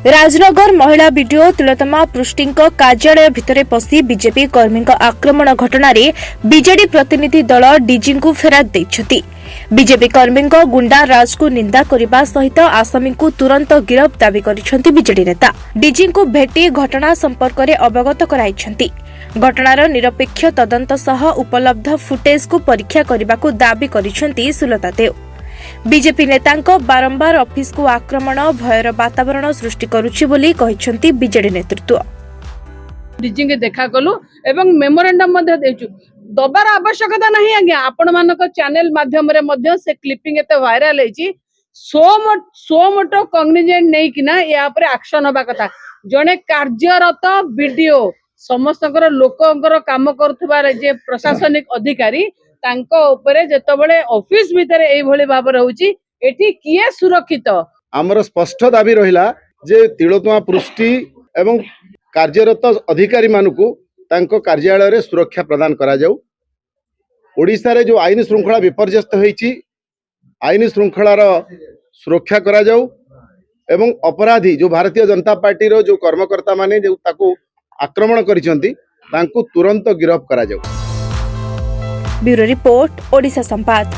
राजनगर महिला बीडीओ तिलोत्तमा पृष्टि कार्यालय भितर पशि बीजेपी कर्मी आक्रमण घटना बीजेडी प्रतिनिधि दल डीजी को फेराद देइछथि। बीजेपी कर्मी गुंडा राज को निंदा करने सहित आसामी को तुरंत गिरफ दावी करिसेंति बीजेडी नेता। डीजी को भेटी घटना संपर्क में अवगत कराइछंति। घटनार निरपेक्ष तदंत सह उपलब्ध फुटेज को परीक्षा करने को दावी करिसेंति सुलता देव। बीजेपी नेतांको बारंबार ऑफिस को आक्रमण भयर वातावरण सृष्टि करुछि बोली कहिसेंति बीजेडी नेतृत्व। डीजी के देखा कलु एवं मेमोरेंडम मध्ये देचु दबार आवश्यकता नहीं आज्ञा आपण मानक चैनल माध्यम रे मध्ये से क्लिपिंग एते वायरल हेची सो मोटो कॉग्निजेंट नै किना या पर एक्शन होबा कथा। जने कार्यरत वीडियो समस्तकर लोकंकर काम करथुबार जे प्रशासनिक अधिकारी तांको ऊपर जेतबळे ऑफिस भीतर एई भली भाव रहउची एठी किए सुरक्षित। आमर स्पष्ट दाबी रहिला जे तिलोत्तमा पृष्टि एवं कार्यरत अधिकारी मानकु तांको कार्यालय रे सुरक्षा प्रदान करा जाऊ। ओडिसा रे जो आईन श्रृंखला विपर्यस्त होईची आईन श्रृंखलार सुरक्षा करा जाऊ एवं अपराधी जो भारतीय जनता पार्टी रो जो कर्मकर्ता माने जो ताको आक्रमण करिसंती तांको तुरंत गिरफ्त करा जाऊ। ब्यूरो रिपोर्ट ओडिशा संवाद।